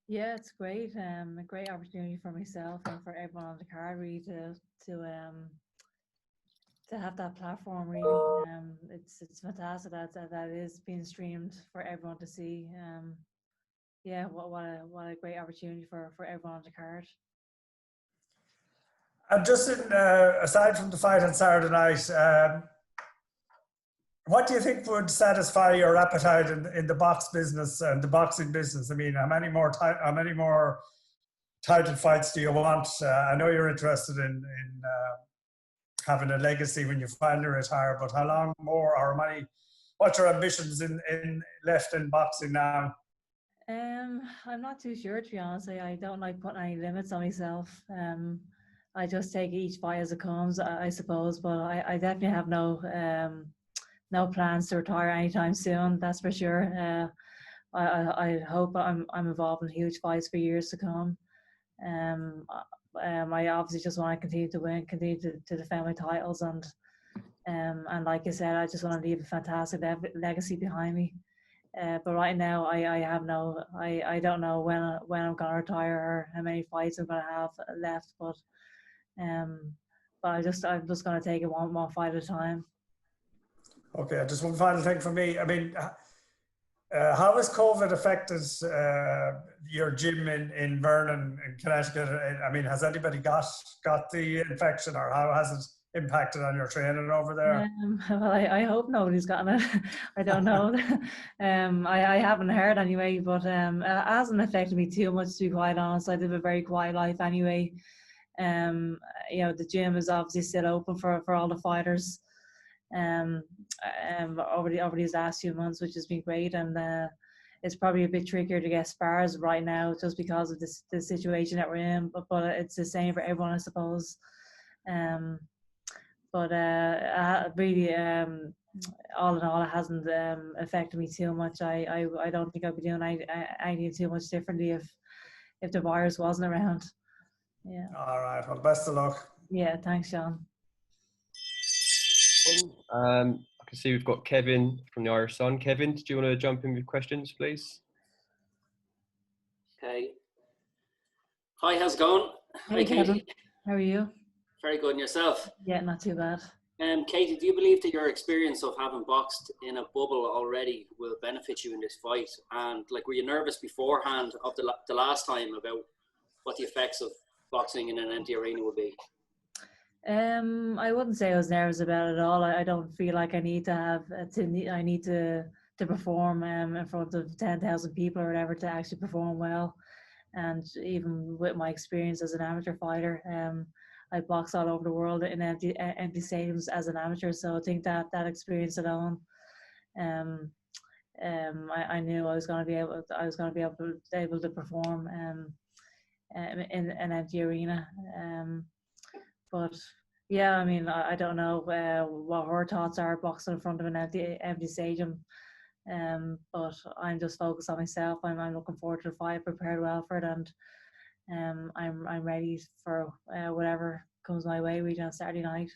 Yeah, it's great. A great opportunity for myself and for everyone on the card really to um to have that platform really. It's fantastic that is being streamed for everyone to see. Yeah, what a great opportunity for everyone on the card. And just aside from the fight on Saturday night, what do you think would satisfy your appetite in the box business and the boxing business? I mean, how many more title fights do you want? I know you're interested in having a legacy when you finally retire, but how long more or how many? What's your ambitions in left in boxing now? I'm not too sure to be honest. I don't like putting any limits on myself. I just take each fight as it comes, I suppose. But I definitely have no plans to retire anytime soon. That's for sure. I hope I'm involved in huge fights for years to come. Um, I obviously just want to continue to win, continue to defend my titles, and like I said, I just want to leave a fantastic legacy behind me. But right now, I have I don't know when I'm gonna retire or how many fights I'm gonna have left. Um, but I'm just gonna take it one fight at a time. Okay, just one final thing for me. I mean, how has COVID affected your gym in Vernon, in Connecticut? I mean, has anybody got the infection, or how has it impacted on your training over there? Well, I hope nobody's gotten it. I don't know. I haven't heard anyway, but it hasn't affected me too much, to be quite honest. I live a very quiet life anyway. Um, the gym is obviously still open for all the fighters. Um, over these last few months, which has been great, and it's probably a bit trickier to get spars right now just because of the situation that we're in. But it's the same for everyone, I suppose. Um, but really, all in all, it hasn't affected me too much. I don't think I'd be doing anything too much differently if the virus wasn't around. Yeah. All right. Well, best of luck. Yeah. Thanks, Sean. I can see we've got Kevin from the Irish Sun. Kevin, do you want to jump in with questions, please? Okay. Hi, how's it going? Hey, Hi, Katie. How are you? Very good, and yourself? Yeah, not too bad. Katie, do you believe that your experience of having boxed in a bubble already will benefit you in this fight? And were you nervous beforehand of the last time about what the effects of boxing in an empty arena would be? I wouldn't say I was nervous about it at all. I don't feel like I need to I need to perform in front of 10,000 people or whatever to actually perform well. And even with my experience as an amateur fighter, I boxed all over the world in empty stadiums as an amateur. So I think that experience alone, I knew I was going to be able to perform in an empty arena. But yeah, I mean, I don't know what her thoughts are boxing in front of an empty stadium. But I'm just focused on myself. I'm looking forward to the fight, prepared well for it, and I'm ready for whatever comes my way really on Saturday night.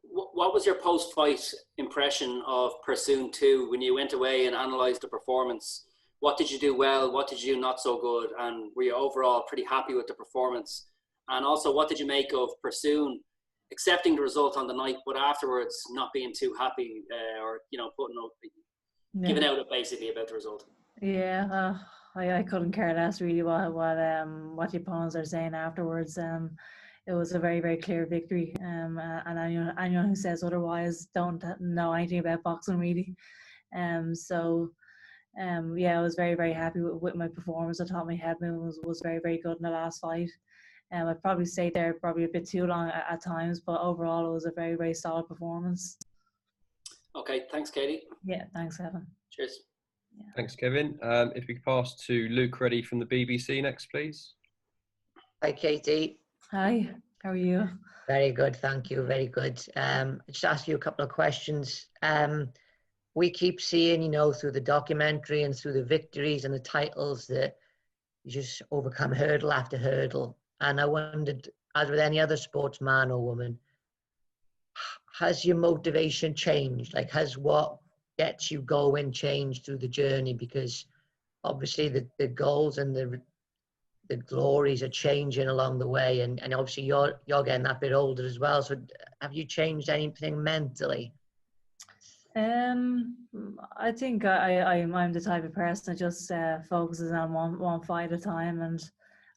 What was your post-fight impression of Pursuit 2 when you went away and analysed the performance? What did you do well? What did you do not so good? And were you overall pretty happy with the performance? And also, what did you make of Pursuit accepting the result on the night, but afterwards not being too happy or giving out basically about the result? Yeah, I couldn't care less really what the opponents are saying afterwards. It was a very, very clear victory. And anyone who says otherwise don't know anything about boxing really. So I was very, very happy with my performance. I thought my head movement was very, very good in the last fight. I probably stayed there probably a bit too long at times, but overall it was a very, very solid performance. Okay, thanks, Katie. Yeah, thanks, Kevin. Cheers. Yeah. Thanks, Kevin. If we could pass to Luke Reddy from the BBC next, please. Hi, Katie. Hi, how are you? Very good, thank you. Very good. Just ask you a couple of questions. We keep seeing, through the documentary and through the victories and the titles that you just overcome hurdle after hurdle. And I wondered, as with any other sportsman or woman, has your motivation changed? Has what gets you going changed through the journey? Because obviously the goals and the glories are changing along the way, and obviously you're getting that bit older as well. So have you changed anything mentally? I think I'm the type of person that just focuses on one fight at a time, and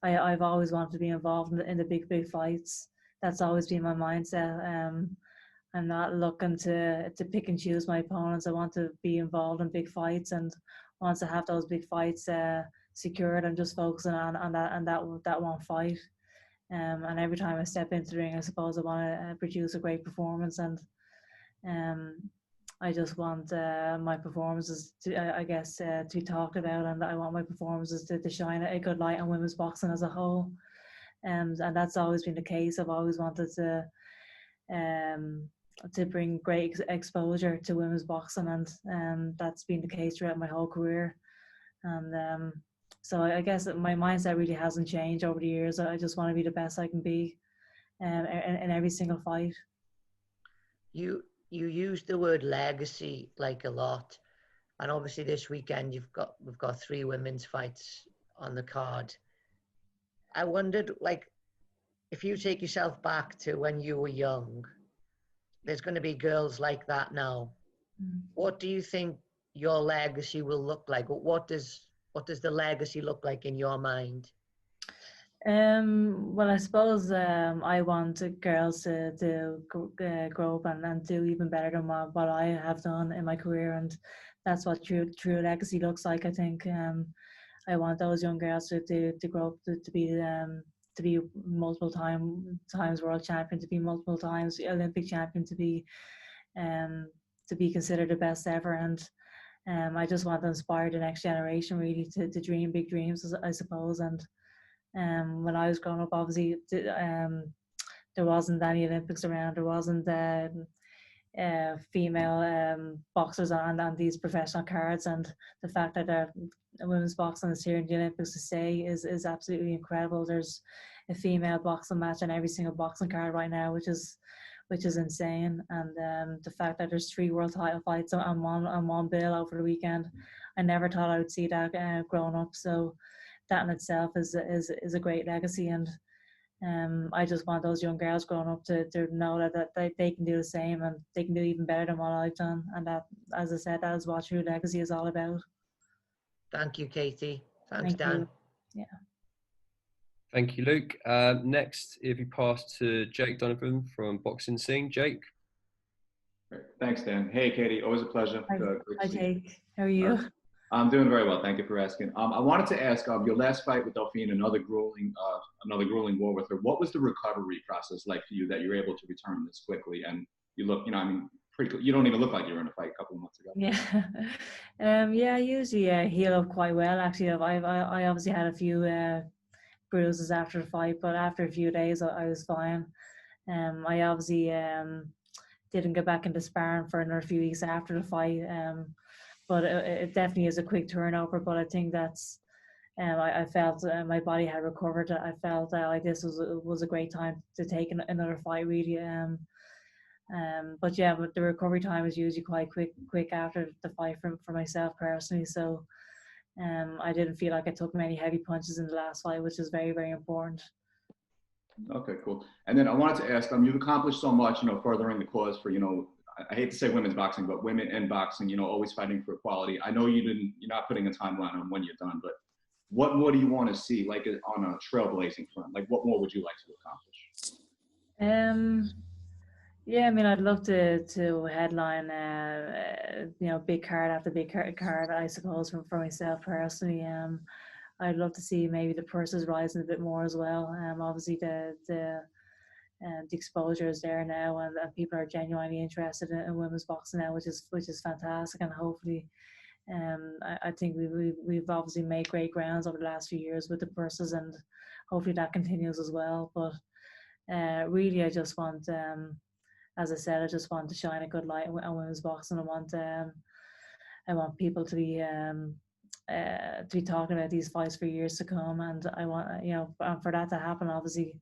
I've always wanted to be involved in the big fights. That's always been my mindset. I'm not looking to pick and choose my opponents. I want to be involved in big fights, and once I have those big fights secured, I'm just focusing on that one fight. And every time I step into the ring, I suppose I want to produce a great performance, and I just want my performances to, I guess, to be talked about, and I want my performances to shine a good light on women's boxing as a whole. And that's always been the case. I've always wanted to bring great exposure to women's boxing, and that's been the case throughout my whole career. And so I guess my mindset really hasn't changed over the years. I just want to be the best I can be in every single fight. You use the word legacy like a lot, and obviously this weekend we've got 3 women's fights on the card. I wondered, like, if you take yourself back to when you were young, there's going to be girls like that now. What do you think your legacy will look like? What does the legacy look like in your mind? Well, I suppose I want girls to grow up and do even better than what I have done in my career, and that's what true legacy looks like. I think I want those young girls to grow up to be multiple times world champion, to be multiple times Olympic champion, to be considered the best ever, and I just want to inspire the next generation really to dream big dreams, I suppose. And when I was growing up, obviously there wasn't any Olympics around. There wasn't female boxers on these professional cards, and the fact that women's boxing is here in the Olympics to stay is absolutely incredible. There's a female boxing match on every single boxing card right now, which is insane. And the fact that there's 3 world title fights on one bill over the weekend, I never thought I would see that growing up. So that in itself is a great legacy, and I just want those young girls growing up to know that they can do the same, and they can do even better than what I've done. And that, as I said, that is what true legacy is all about. Thank you, Katie. Thanks, Thank Dan. you. Yeah. Thank you, Luke. Next, if you pass to Jake Donovan from Boxing Scene. Jake. Great. Thanks, Dan. Hey, Katie. Always a pleasure. Hi, Jake. How are you? I'm doing very well. Thank you for asking. I wanted to ask, your last fight with Delphine, another grueling war with her. What was the recovery process like for you that you're able to return this quickly? And you look, you don't even look like you were in a fight a couple of months ago. Yeah. Yeah, I usually heal up quite well. Actually, I obviously had a few bruises after the fight, but after a few days, I was fine. I obviously didn't get back into sparring for another few weeks after the fight. But it definitely is a quick turnover. But I think that's, I felt my body had recovered. I felt like this was a great time to take another fight, really. But yeah, but the recovery time is usually quite quick after the fight for myself personally. So I didn't feel like I took many heavy punches in the last fight, which is very, very important. Okay, cool. And then I wanted to ask, you've accomplished so much, furthering the cause for, I hate to say women's boxing, but women in boxing, always fighting for equality. I know you're not putting a timeline on when you're done, but what more do you want to see, like on a trailblazing front? Like, what more would you like to accomplish? Yeah, I mean, I'd love to headline, big card after big card, I suppose, for myself personally. I'd love to see maybe the purses rising a bit more as well. Obviously the exposure is there now, and people are genuinely interested in women's boxing now, which is fantastic. And hopefully, I think we've obviously made great grounds over the last few years with the purses, and hopefully that continues as well. But really, I just want, as I said, I just want to shine a good light on women's boxing. I want people to be talking about these fights for years to come, and I want, for that to happen, obviously.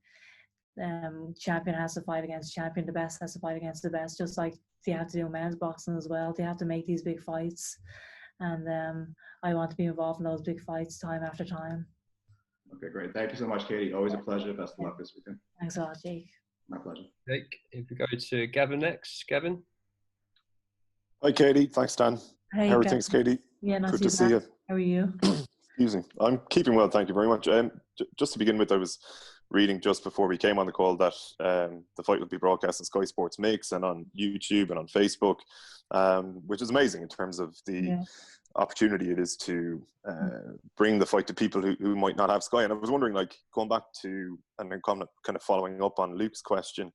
Champion has to fight against champion, the best has to fight against the best, just like they have to do men's boxing as well. They have to make these big fights, and I want to be involved in those big fights time after time. Okay, great. Thank you so much, Katie. Always a pleasure. Best of luck this weekend. Thanks a lot, Jake. My pleasure. Jake, if we go to Gavin next. Gavin? Hi, Katie. Thanks, Dan. Hey, How are things, Katie? Yeah, not Good too to see bad. you. How are you? Excuse me. I'm keeping well, thank you very much. Just to begin with, I was reading just before we came on the call that the fight will be broadcast on Sky Sports Mix and on YouTube and on Facebook, which is amazing in terms of the opportunity it is to bring the fight to people who might not have Sky. And I was wondering, like, going back to, and then kind of following up on Luke's question,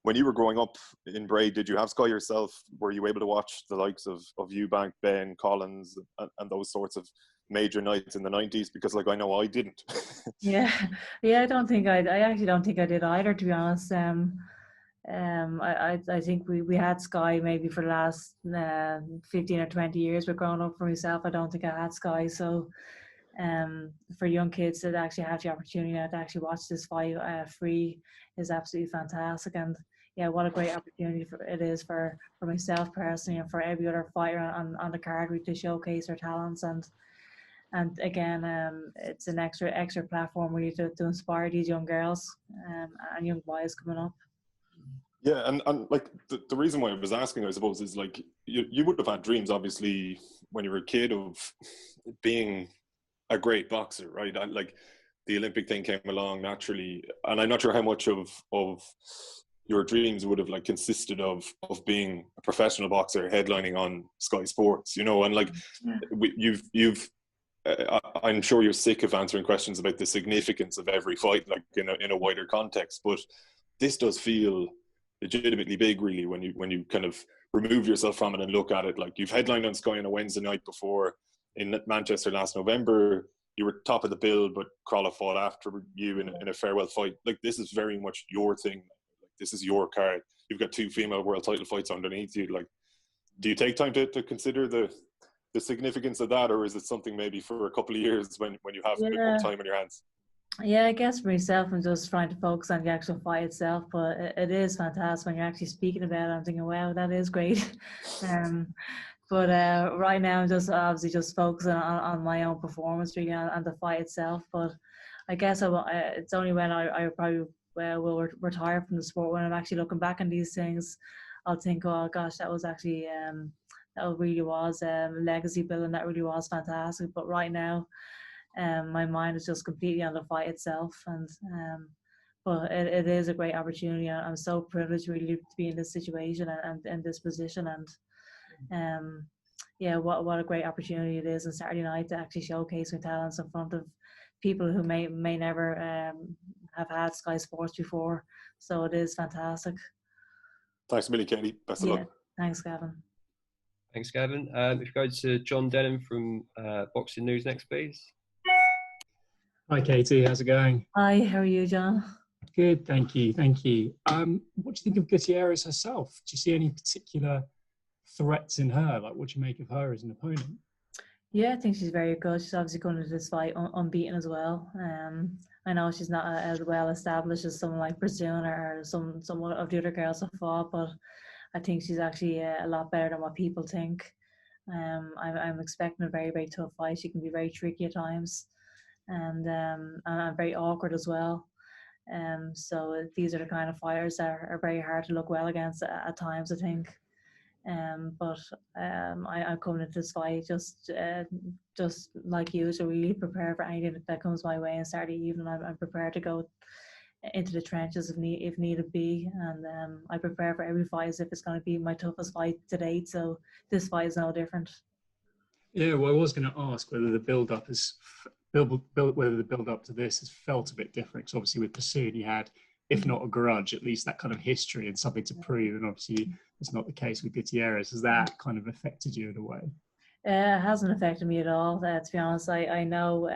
when you were growing up in Bray, did you have Sky yourself? Were you able to watch the likes of Eubank, Ben, Collins, and those sorts of major nights in the 90s? Because, like, I know I didn't. Yeah, I actually don't think I did either, to be honest. I think we had Sky maybe for the last 15 or 20 years. But growing up for myself, I don't think I had Sky. So for young kids to actually have the opportunity to actually watch this fight free is absolutely fantastic. And yeah, what a great opportunity it is for myself personally, and for every other fighter on the card to showcase their talents. And again, it's an extra platform really to inspire these young girls and young boys coming up. Yeah, and like the reason why I was asking, I suppose, is like you would have had dreams, obviously, when you were a kid of being a great boxer, right? And like the Olympic thing came along naturally, and I'm not sure how much of your dreams would have like consisted of being a professional boxer headlining on Sky Sports, you know, and like you've I'm sure you're sick of answering questions about the significance of every fight, like in a wider context, but this does feel legitimately big, really, when you kind of remove yourself from it and look at it. Like, you've headlined on Sky on a Wednesday night before in Manchester last November. You were top of the bill, but Crawley fought after you in a farewell fight. Like, this is very much your thing. Like, this is your card. You've got 2 female world title fights underneath you. Like, do you take time to consider the significance of that, or is it something maybe for a couple of years when you have a bit more time on your hands? Yeah, I guess for myself, I'm just trying to focus on the actual fight itself, but it is fantastic when you're actually speaking about it. I'm thinking, wow, that is great. But right now, I'm just obviously just focusing on my own performance, really, on the fight itself. But I guess it's only when I probably will retire from the sport, when I'm actually looking back on these things, I'll think, oh gosh, that was actually that really was legacy building. That really was fantastic. But right now, my mind is just completely on the fight itself. And but it is a great opportunity. I'm so privileged really to be in this situation and in this position. And yeah, what a great opportunity it is on Saturday night to actually showcase my talents in front of people who may never have had Sky Sports before. So it is fantastic. Thanks a million, Katie. Best of luck. Thanks, Gavin. Thanks, Gavin. If you go to John Denham from Boxing News next, please. Hi, Katie. How's it going? Hi, how are you, John? Good, thank you. Thank you. What do you think of Gutierrez herself? Do you see any particular threats in her? Like, what do you make of her as an opponent? Yeah, I think she's very good. She's obviously going into this fight unbeaten as well. I know she's not as well established as someone like Brazil or some of the other girls have fought, but I think she's actually a lot better than what people think. I'm expecting a very, very tough fight. She can be very tricky at times, and very awkward as well. So these are the kind of fighters that are very hard to look well against at times, I think. But I'm coming into this fight just like you, to really prepare for anything that comes my way on Saturday evening. I'm prepared to go into the trenches if needed be, and I prepare for every fight as if it's going to be my toughest fight to date. So this fight is no different. Yeah, well, I was going to ask whether the build up to this has felt a bit different. Because obviously with Pursuit, you had, if not a grudge, at least that kind of history and something to prove. And obviously it's not the case with Gutierrez. Has that kind of affected you in a way? It hasn't affected me at all, to be honest. I know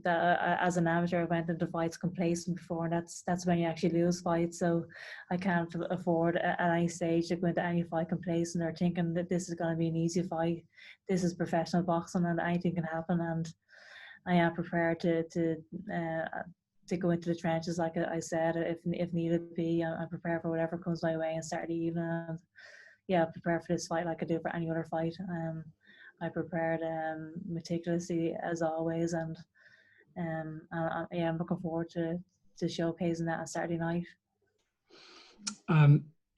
that as an amateur, I went into fights complacent before, and that's when you actually lose fights. So I can't afford at any stage to go into any fight complacent or thinking that this is going to be an easy fight. This is professional boxing, and anything can happen. And I am prepared to go into the trenches, like I said, if needed be. I'm prepared for whatever comes my way on Saturday evening. And yeah, prepare for this fight like I do for any other fight. I prepared meticulously as always, and yeah, I'm looking forward to showcasing that on Saturday night.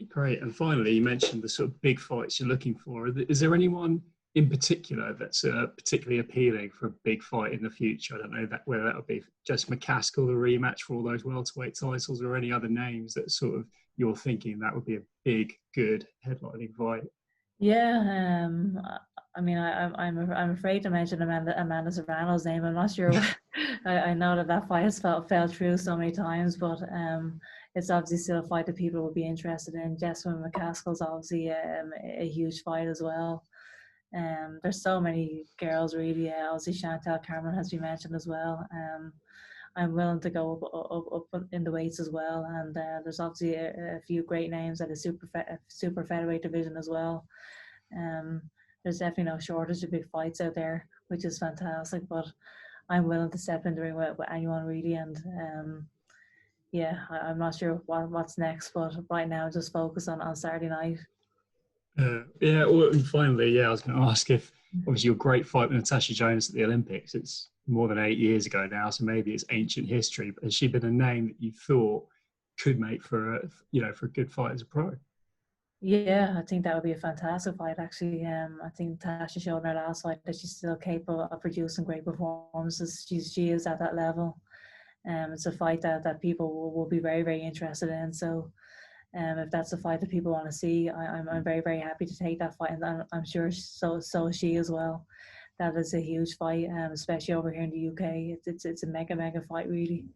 Great. And finally, you mentioned the sort of big fights you're looking for. Is there anyone in particular that's particularly appealing for a big fight in the future? I don't know whether that would be just McCaskill, the rematch for all those welterweight titles, or any other names that sort of you're thinking that would be a big, good headlining fight. Yeah, I mean, I'm afraid to mention Amanda Serrano's name. I'm not sure. I know that fight has fell through so many times, but it's obviously still a fight that people will be interested in. Jessamine McCaskill's obviously a huge fight as well. There's so many girls really. Obviously Chantel Cameron has been mentioned as well. I'm willing to go up in the weights as well, and there's obviously a few great names at the super featherweight division as well. There's definitely no shortage of big fights out there, which is fantastic. But I'm willing to step in the ring with anyone really, and yeah, I'm not sure what's next, but right now just focus on Saturday night. Yeah, well, and finally, yeah, I was going to ask if obviously your great fight with Natasha Jonas at the Olympics, it's more than 8 years ago now, so maybe it's ancient history, but has she been a name that you thought could make for a good fight as a pro? Yeah, I think that would be a fantastic fight actually. I think Tasha showed in her last fight that she's still capable of producing great performances. She is at that level. It's a fight that people will be very, very interested in. So if that's a fight that people want to see, I'm very, very happy to take that fight, and I'm sure so is she as well. That is a huge fight, especially over here in the UK. It's a mega fight really.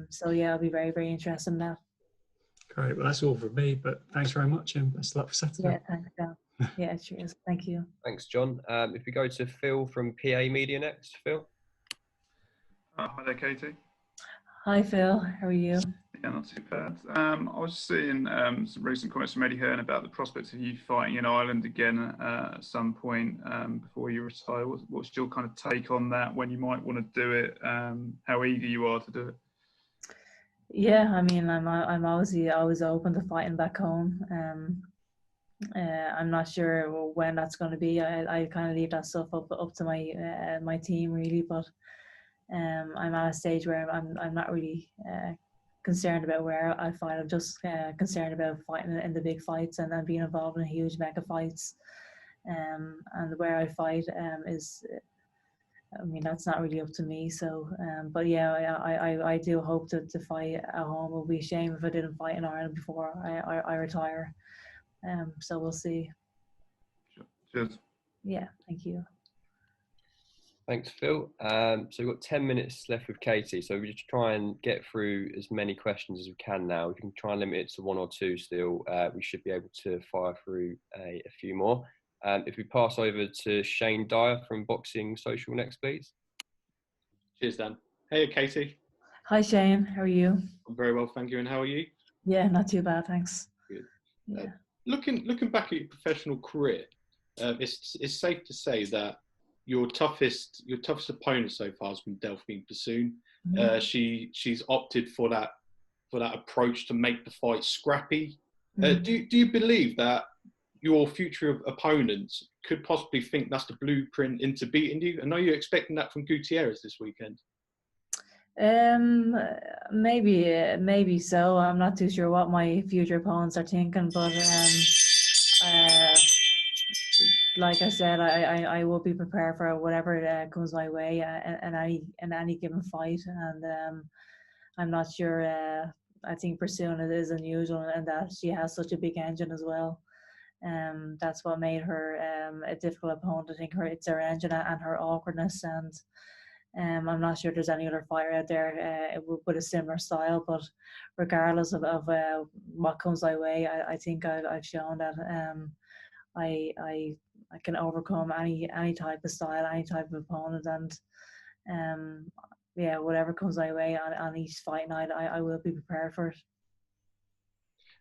So yeah, I'll be very, very interested in that. Great. Well, that's all from me, but thanks very much and best of luck for Saturday. Yeah, thanks, John. Yeah, cheers. Thank you. Thanks, John. If we go to Phil from PA Media next, Phil. Hi there, Katie. Hi, Phil. How are you? Yeah, not too bad. I was seeing some recent comments from Eddie Hearn about the prospects of you fighting in Ireland again at some point before you retire. What's your kind of take on that, when you might want to do it, how eager you are to do it? Yeah, I mean, I'm obviously always open to fighting back home. I'm not sure when that's going to be. I kind of leave that stuff up to my my team really, but I'm at a stage where I'm not really concerned about where I fight. I'm just concerned about fighting in the big fights and then being involved in huge mega fights. And where I fight is, I mean, that's not really up to me. So, but yeah, I do hope to fight at home. It would be a shame if I didn't fight in Ireland before I retire. So we'll see. Cheers. Yeah, thank you. Thanks, Phil. So we've got 10 minutes left with Katie. So we just try and get through as many questions as we can now. We can try and limit it to 1 or 2 still. We should be able to fire through a few more. If we pass over to Shane Dyer from Boxing Social next, please. Cheers, Dan. Hey, Katie. Hi, Shane. How are you? I'm very well, thank you. And how are you? Yeah, not too bad, thanks. Good. Yeah. Looking back at your professional career, it's safe to say that your toughest opponent so far has been Delphine Bassoon. Mm-hmm. She's opted for that approach to make the fight scrappy. Mm-hmm. Do you believe that your future opponents could possibly think that's the blueprint into beating you? I know you're expecting that from Gutierrez this weekend. Maybe so. I'm not too sure what my future opponents are thinking, but like I said, I will be prepared for whatever comes my way in any given fight, and I'm not sure. I think Pursuing it is unusual in that she has such a big engine as well. That's what made her a difficult opponent. I think it's her engine and her awkwardness, and I'm not sure there's any other fighter out there with a similar style. But regardless of what comes my way, I think I've shown that I can overcome any type of style, any type of opponent, and yeah, whatever comes my way on each fight night, I will be prepared for it.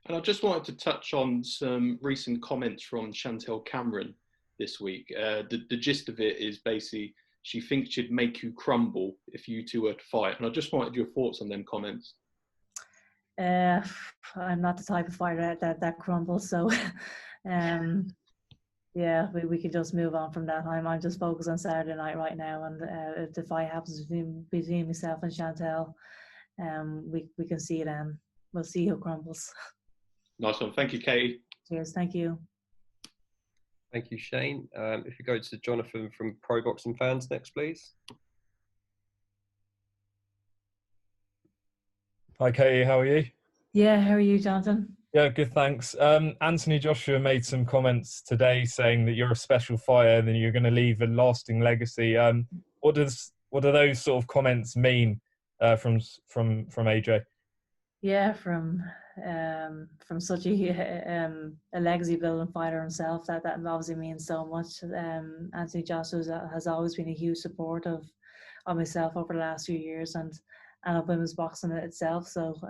And I just wanted to touch on some recent comments from Chantel Cameron this week. The gist of it is basically she thinks she'd make you crumble if you two were to fight. And I just wanted your thoughts on them comments. I'm not the type of fighter that crumbles, so yeah, we could just move on from that. I'm just focused on Saturday night right now, and if the fight happens between myself and Chantel, we can see it then. We'll see who crumbles. Nice one. Thank you, Katie. Cheers. Thank you. Thank you, Shane. If you go to Jonathan from Pro Boxing Fans next, please. Hi, Katie. How are you? Yeah, how are you, Jonathan? Yeah, good, thanks. Anthony Joshua made some comments today saying that you're a special fighter and you're going to leave a lasting legacy. What do those sort of comments mean from AJ? Yeah, from such a legacy building fighter himself, that obviously means so much. Anthony Joshua has always been a huge support of myself over the last few years and of women's boxing itself. So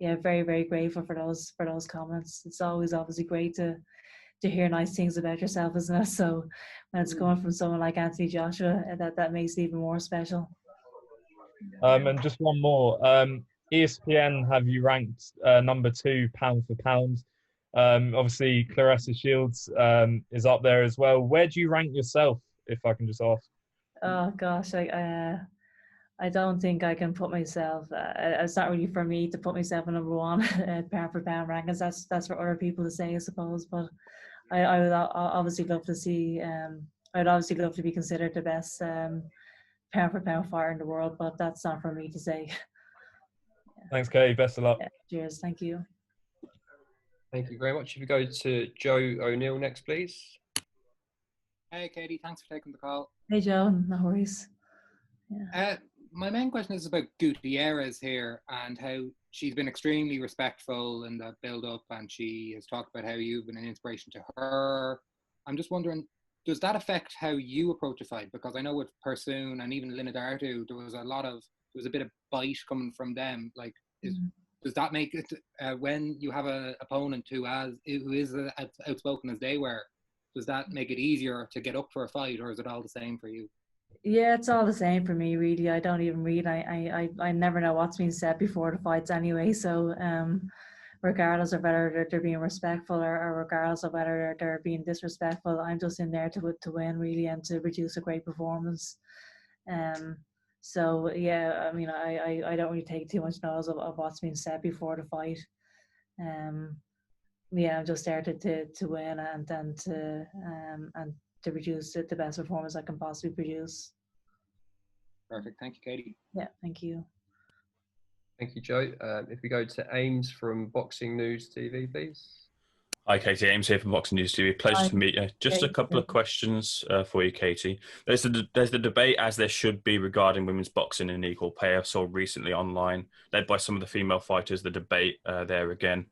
yeah, very, very grateful for those comments. It's always obviously great to hear nice things about yourself, isn't it? So when it's coming from someone like Anthony Joshua, that makes it even more special. And just one more. ESPN have you ranked number 2 pound for pound. Obviously, Claressa Shields is up there as well. Where do you rank yourself, if I can just ask? Oh gosh, I don't think I can put myself. It's not really for me to put myself in number 1 pound for pound rankings. That's for other people to say, I suppose. But I would obviously love to see. I'd obviously love to be considered the best pound for pound fighter in the world, but that's not for me to say. Yeah. Thanks, Katie. Best of luck. Yeah, cheers. Thank you. Thank you very much. If you go to Joe O'Neill next, please. Hey, Katie. Thanks for taking the call. Hey, Joe. No worries. Yeah. My main question is about Gutierrez here and how she's been extremely respectful in the build-up, and she has talked about how you've been an inspiration to her. I'm just wondering, does that affect how you approach a fight? Because I know with Pursoon and even Lina Dartu, there was a bit of bite coming from them. Like, does that make it when you have an opponent who is as outspoken as they were? Does that make it easier to get up for a fight, or is it all the same for you? Yeah, it's all the same for me, really. I don't even read. I never know what's being said before the fights anyway. So regardless of whether they're being respectful or regardless of whether they're being disrespectful, I'm just in there to win, really, and to produce a great performance. So yeah, I mean, I don't really take too much notice of what's being said before the fight. Yeah, I'm just there to win and to produce the best performance I can possibly produce. Perfect. Thank you, Katie. Yeah, thank you. Thank you, Joe. If we go to Ames from Boxing News TV, please. Hi, Katie. Ames here from Boxing News TV. Pleasure to meet you. Just a couple of questions for you, Katie. There's the debate, as there should be, regarding women's boxing and equal pay. I saw recently online, led by some of the female fighters, the debate there again.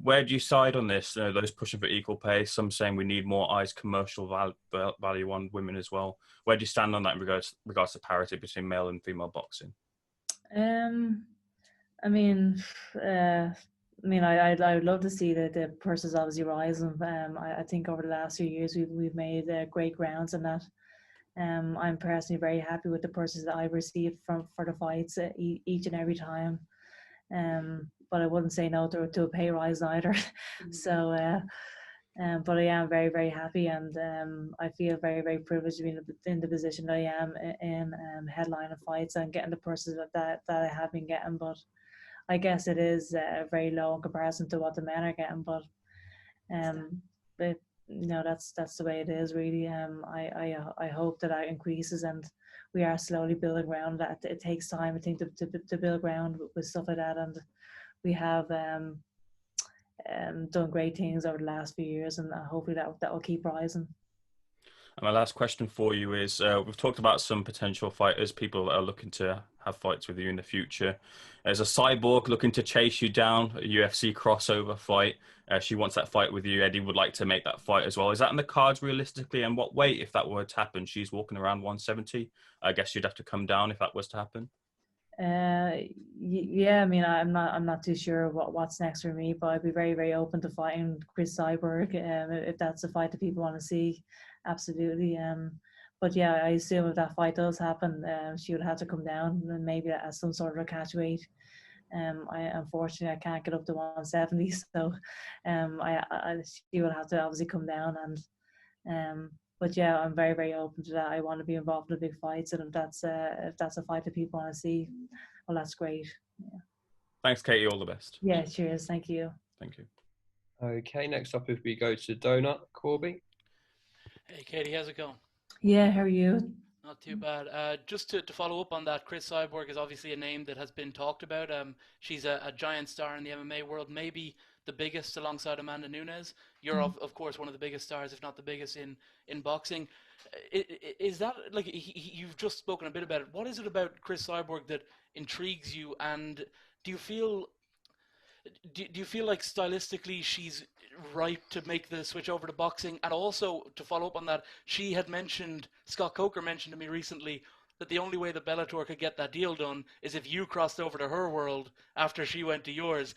Where do you side on this? Those pushing for equal pay, some saying we need more eyes commercial value on women as well. Where do you stand on that in regards to parity between male and female boxing? I mean, I would love to see the purses obviously rising. I think over the last few years we've made great grounds in that. I'm personally very happy with the purses that I've received for the fights each and every time. But I wouldn't say no to a pay rise either. So, but I am very, very happy, and I feel very, very privileged to be in the position that I am in, headlining fights and getting the purses that I have been getting. But I guess it is very low in comparison to what the men are getting. But that's the way it is, really. I hope that increases, and we are slowly building ground. That it takes time, I think, to build ground with stuff like that, and we have done great things over the last few years, and hopefully that will keep rising. And my last question for you is, we've talked about some potential fighters, people that are looking to have fights with you in the future. There's a Cyborg looking to chase you down, a UFC crossover fight. She wants that fight with you. Eddie would like to make that fight as well. Is that in the cards realistically? And what weight, if that were to happen? She's walking around 170. I guess you'd have to come down if that was to happen. Yeah, I mean, I'm not too sure what's next for me, but I'd be very, very open to fighting Chris Cyborg if that's a fight that people want to see. Absolutely. But yeah, I assume if that fight does happen, she would have to come down, and maybe as some sort of a catch weight. Unfortunately I can't get up to 170, so she will have to obviously come down. And but yeah, I'm very, very open to that. I want to be involved in the big fights, and if that's a fight that people want to see, well, that's great. Yeah. Thanks, Katie. All the best. Yeah, cheers. Thank you. Thank you. Okay, next up, if we go to Donut, Corby. Hey, Katie, how's it going? Yeah, how are you? Not too bad. Just to follow up on that, Chris Cyborg is obviously a name that has been talked about. She's a giant star in the MMA world, maybe the biggest alongside Amanda Nunes. You're, of course, one of the biggest stars, if not the biggest in boxing. Is that, like, you've just spoken a bit about it. What is it about Chris Cyborg that intrigues you? And do you feel like stylistically she's ripe to make the switch over to boxing? And also, to follow up on that, Scott Coker mentioned to me recently that the only way that Bellator could get that deal done is if you crossed over to her world after she went to yours.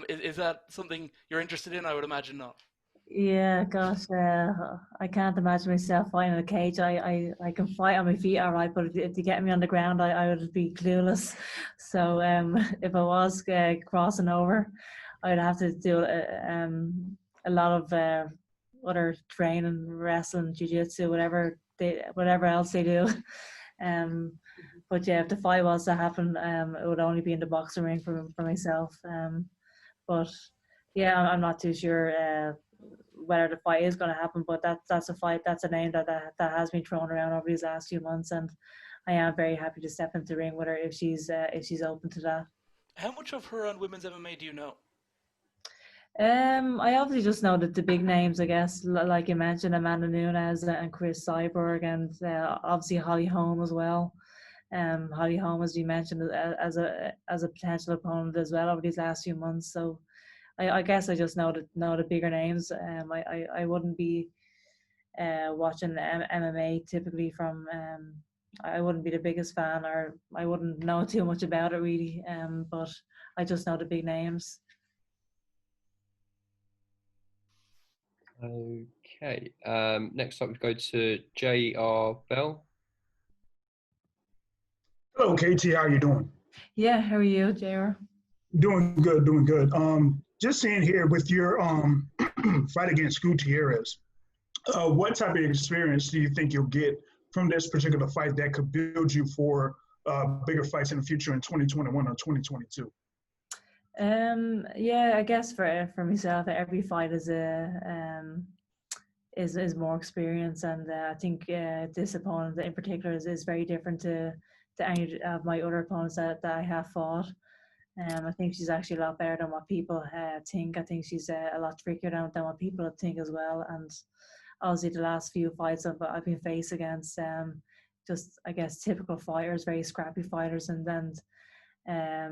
Is that something you're interested in? I would imagine not. Yeah, gosh, I can't imagine myself fighting in a cage. I can fight on my feet, all right, but if you get me on the ground, I would be clueless. So if I was crossing over, I'd have to do a lot of other training, wrestling, jiu-jitsu, whatever else they do. But yeah, if the fight was to happen, it would only be in the boxing ring for myself. But yeah, I'm not too sure whether the fight is going to happen, but that's a fight, that's a name that has been thrown around over these last few months, and I am very happy to step into the ring with her if she's open to that. How much of her on women's MMA do you know? I obviously just know that the big names, I guess, like you mentioned, Amanda Nunes and Chris Cyborg, and obviously Holly Holm as well. Holly Holm, as you mentioned, as a potential opponent as well over these last few months. So I guess I just know the bigger names. I wouldn't be watching MMA typically from. I wouldn't be the biggest fan, or I wouldn't know too much about it really. But I just know the big names. Okay. Next up, we go to J.R. Bell. Hello, KT. How are you doing? Yeah, how are you, JR? Doing good, doing good. Just saying here with your fight against Gutierrez, what type of experience do you think you'll get from this particular fight that could build you for bigger fights in the future in 2021 or 2022? Yeah, I guess for myself, every fight is more experience, and I think this opponent in particular is very different to any of my other opponents that I have fought. I think she's actually a lot better than what people think. I think she's a lot trickier than what people think as well. And obviously the last few fights I've been faced against just, I guess, typical fighters, very scrappy fighters, and then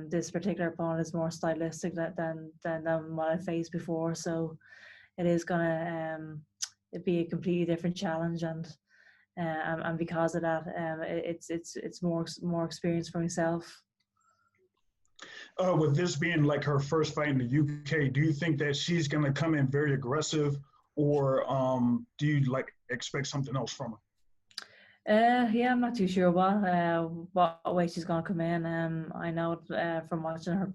this particular opponent is more stylistic than what I faced before. So it is gonna be a completely different challenge, and because of that, it's more experience for myself. With this being like her first fight in the UK, do you think that she's going to come in very aggressive, or do you like expect something else from her? Yeah, I'm not too sure what way she's going to come in. I know from watching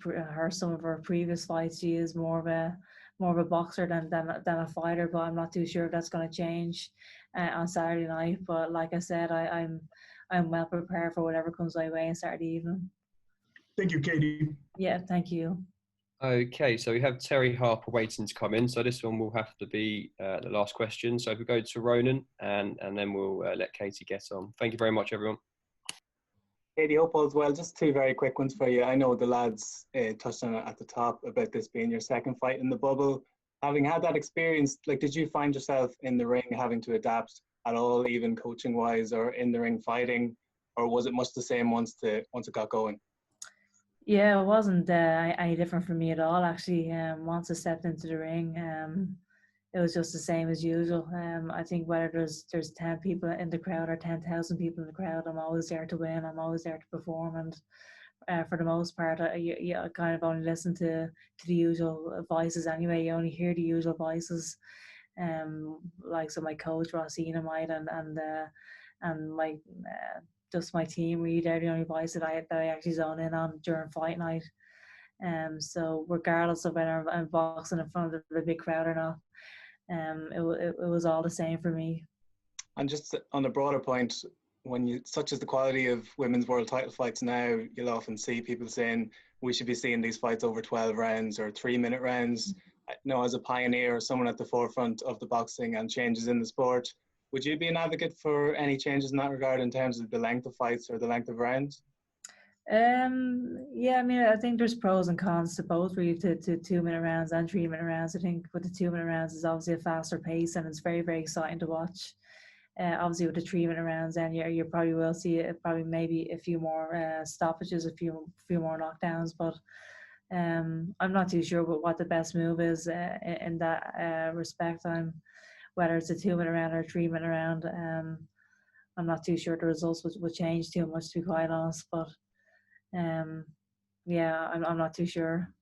some of her previous fights, she is more of a boxer than a fighter. But I'm not too sure if that's going to change on Saturday night. But like I said, I'm well prepared for whatever comes my way on Saturday evening. Thank you, Katie. Yeah, thank you. Okay, so we have Terry Harper waiting to come in. So this one will have to be the last question. So if we go to Ronan, and then we'll let Katie get on. Thank you very much, everyone. Katie, hope all's well. Just two very quick ones for you. I know the lads touched on it at the top about this being your second fight in the bubble. Having had that experience, like, did you find yourself in the ring having to adapt at all, even coaching-wise, or in the ring fighting, or was it much the same once it got going? Yeah, it wasn't any different for me at all, actually. Once I stepped into the ring, it was just the same as usual. I think whether there's 10 people in the crowd or 10,000 people in the crowd, I'm always there to win. I'm always there to perform, and for the most part, I kind of only listen to the usual voices anyway. You only hear the usual voices, like so my coach Rossina might, and my just my team. Really, they're the only voice that I actually zone in on during fight night. So regardless of whether I'm boxing in front of a big crowd or not, it was all the same for me. And just on a broader point, such as the quality of women's world title fights now, you'll often see people saying we should be seeing these fights over 12 rounds or 3-minute rounds. As a pioneer or someone at the forefront of the boxing and changes in the sport, would you be an advocate for any changes in that regard in terms of the length of fights or the length of rounds? Yeah, I mean, I think there's pros and cons to both, really, to 2-minute rounds and 3-minute rounds. I think with the 2-minute rounds is obviously a faster pace and it's very, very exciting to watch. Obviously with the 3-minute rounds, then you probably will see probably maybe a few more stoppages, a few more knockdowns, but I'm not too sure what the best move is in that respect. Whether it's a 2-minute round or a 3-minute round, I'm not too sure the results would change too much, to be quite honest, but yeah, I'm not too sure.